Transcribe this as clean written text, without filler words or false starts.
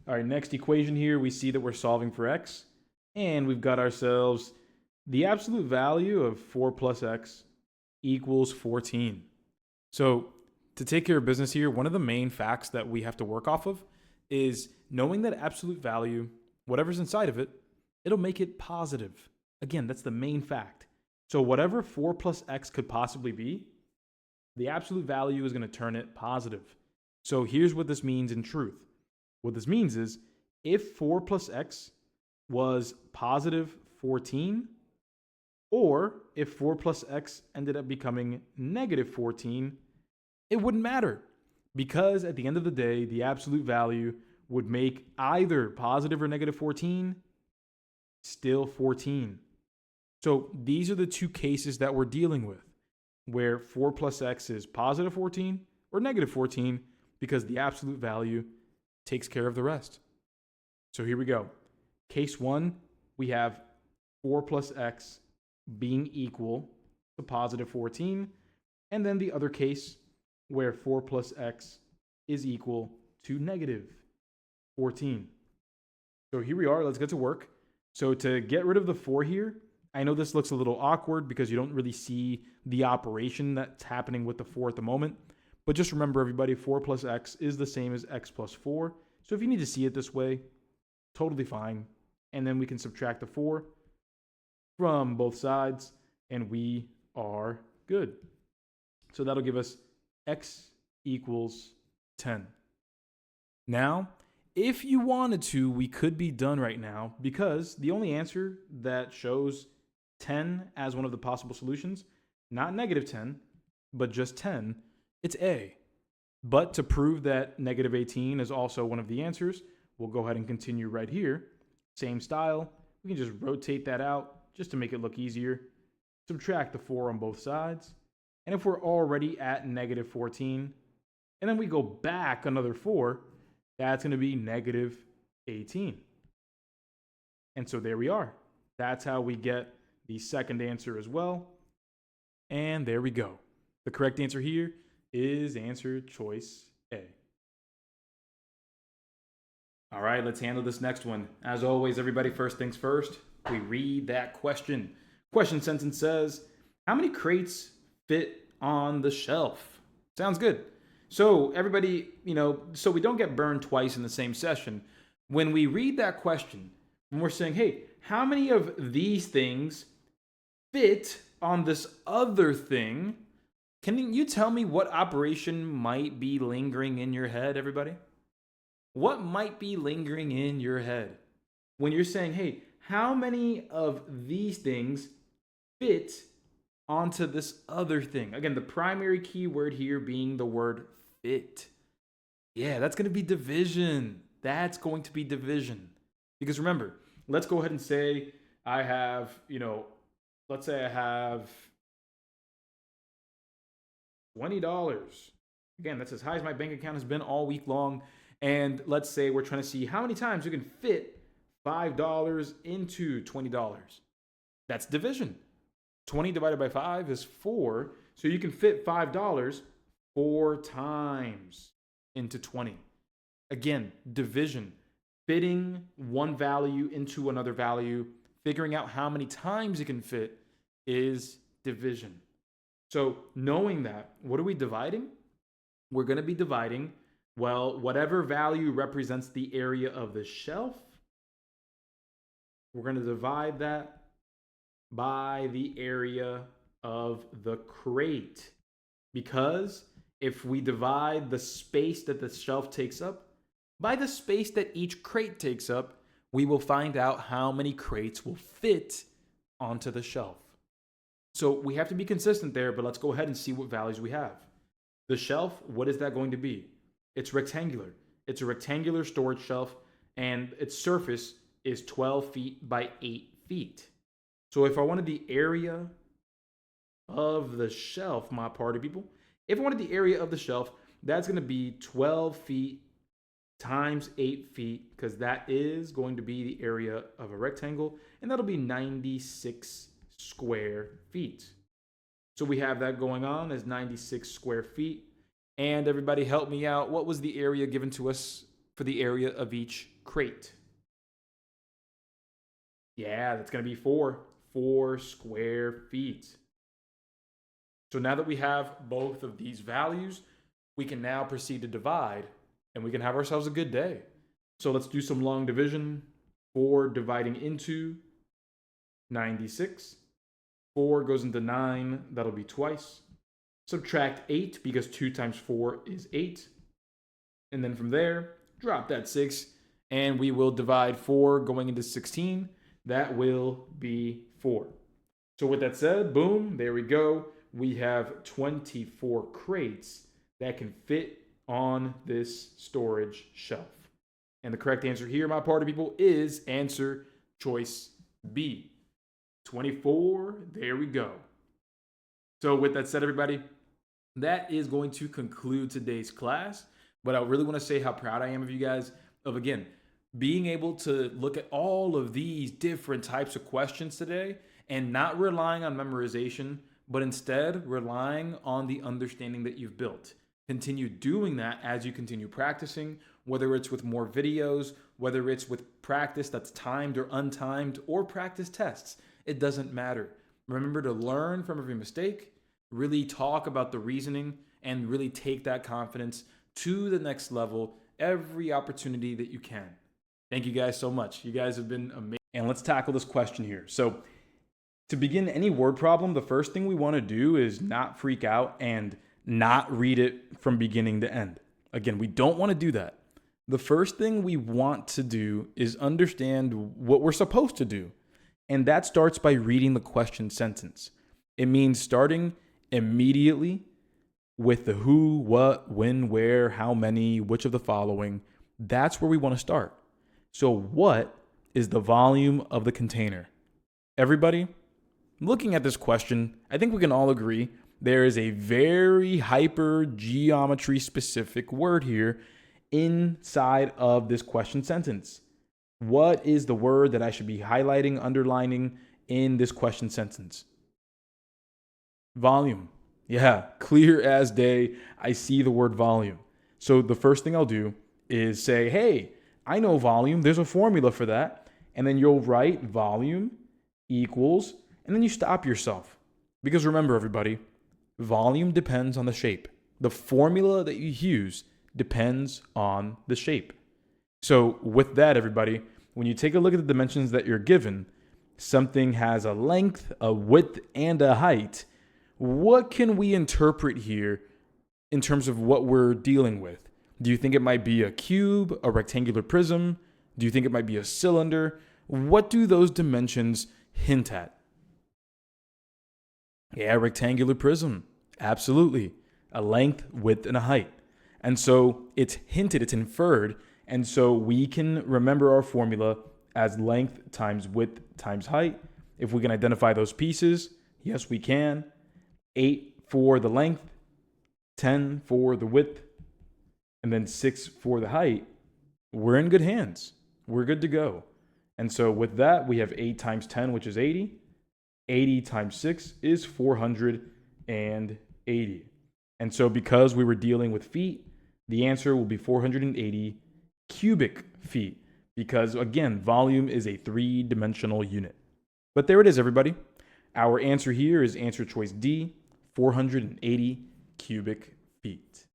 All right, next equation here, we see that we're solving for x, and we've got ourselves the absolute value of 4 plus x equals 14. So to take care of business here, one of the main facts that we have to work off of is knowing that absolute value, whatever's inside of it, it'll make it positive. Again, that's the main fact. So whatever 4 plus x could possibly be, the absolute value is going to turn it positive. So here's what this means in truth. What this means is if 4 plus x was positive 14, or if 4 plus x ended up becoming negative 14, it wouldn't matter, because at the end of the day, the absolute value would make either positive or negative 14 still 14. So these are the two cases that we're dealing with, where 4 plus x is positive 14 or negative 14, because the absolute value takes care of the rest. So here we go. Case 1, we have 4 plus x being equal to positive 14, and then the other case where 4 plus x is equal to negative 14. So here we are, let's get to work. So to get rid of the 4 here, I know this looks a little awkward because you don't really see the operation that's happening with the 4 at the moment, but just remember everybody, 4 plus x is the same as x plus 4. So if you need to see it this way, totally fine. And then we can subtract the 4 from both sides, and we are good. So that'll give us x equals 10. Now, if you wanted to, we could be done right now, because the only answer that shows 10 as one of the possible solutions, not negative 10, but just 10, it's A. But to prove that negative 18 is also one of the answers, we'll go ahead and continue right here. Same style. We can just rotate that out just to make it look easier. Subtract the 4 on both sides. And if we're already at negative 14, and then we go back another 4, that's going to be negative 18. And so there we are. That's how we get the second answer as well. And there we go. The correct answer here is answer choice A. All right, let's handle this next one. As always, everybody, first things first, we read that question. Question sentence says, how many crates fit on the shelf? Sounds good. So everybody, so we don't get burned twice in the same session. When we read that question, when we're saying, hey, how many of these things fit on this other thing? Can you tell me what operation might be lingering in your head, everybody? What might be lingering in your head when you're saying, hey, how many of these things fit onto this other thing? Again, the primary key word here being the word fit. Yeah, that's going to be division. That's going to be division. Because remember, let's go ahead and say I have, let's say I have $20. Again, that's as high as my bank account has been all week long. And let's say we're trying to see how many times you can fit $5 into $20. That's division. 20 divided by 5 is 4. So you can fit $5 4 times into 20. Again, division. Fitting one value into another value, figuring out how many times it can fit is division. So knowing that, what are we dividing? We're going to be dividing, well, whatever value represents the area of the shelf, we're going to divide that by the area of the crate. Because if we divide the space that the shelf takes up by the space that each crate takes up, we will find out how many crates will fit onto the shelf. So we have to be consistent there, but let's go ahead and see what values we have. The shelf, what is that going to be? It's rectangular. It's a rectangular storage shelf, and its surface is 12 feet by 8 feet. So if I wanted the area of the shelf, my party people, if I wanted the area of the shelf, that's going to be 12 feet times 8 feet, because that is going to be the area of a rectangle, and that'll be 96 square feet. So we have that going on as 96 square feet. And everybody help me out. What was the area given to us for the area of each crate. Yeah, that's going to be 4 square feet. So now that we have both of these values, we can now proceed to divide, and we can have ourselves a good day. So let's do some long division. 4 dividing into 96. 4 goes into 9, that'll be twice. Subtract 8 because 2 times 4 is 8. And then from there, drop that 6, and we will divide 4 going into 16. That will be 4. So with that said, boom, there we go. We have 24 crates that can fit on this storage shelf. And the correct answer here, my party people, is answer choice B. 24, there we go. So with that said, everybody, that is going to conclude today's class. But I really want to say how proud I am of you guys of, again, being able to look at all of these different types of questions today and not relying on memorization, but instead relying on the understanding that you've built. Continue doing that as you continue practicing, whether it's with more videos, whether it's with practice that's timed or untimed, or practice tests. It doesn't matter. Remember to learn from every mistake, really talk about the reasoning, and really take that confidence to the next level every opportunity that you can. Thank you guys so much. You guys have been amazing. And let's tackle this question here. So to begin any word problem, the first thing we want to do is not freak out and not read it from beginning to end. Again, we don't want to do that. The first thing we want to do is understand what we're supposed to do. And that starts by reading the question sentence. It means starting immediately with the who, what, when, where, how many, which of the following. That's where we want to start. So what is the volume of the container? Everybody, looking at this question, I think we can all agree there is a very hyper geometry specific word here inside of this question sentence. What is the word that I should be highlighting, underlining in this question sentence? Volume. Yeah, clear as day. I see the word volume. So the first thing I'll do is say, hey, I know volume. There's a formula for that. And then you'll write volume equals, and then you stop yourself. Because remember, everybody, volume depends on the shape. The formula that you use depends on the shape. So with that, everybody, when you take a look at the dimensions that you're given, something has a length, a width, and a height. What can we interpret here in terms of what we're dealing with? Do you think it might be a cube, a rectangular prism? Do you think it might be a cylinder? What do those dimensions hint at? Yeah, rectangular prism. Absolutely. A length, width, and a height. And so it's hinted, it's inferred. And so we can remember our formula as length times width times height. If we can identify those pieces, yes, we can. 8 for the length, 10 for the width, and then 6 for the height. We're in good hands. We're good to go. And so with that, we have 8 times 10, which is 80. 80 times 6 is 480. And so because we were dealing with feet, the answer will be 480 cubic feet. Because again, volume is a 3-dimensional unit. But there it is, everybody. Our answer here is answer choice D, 480 cubic feet.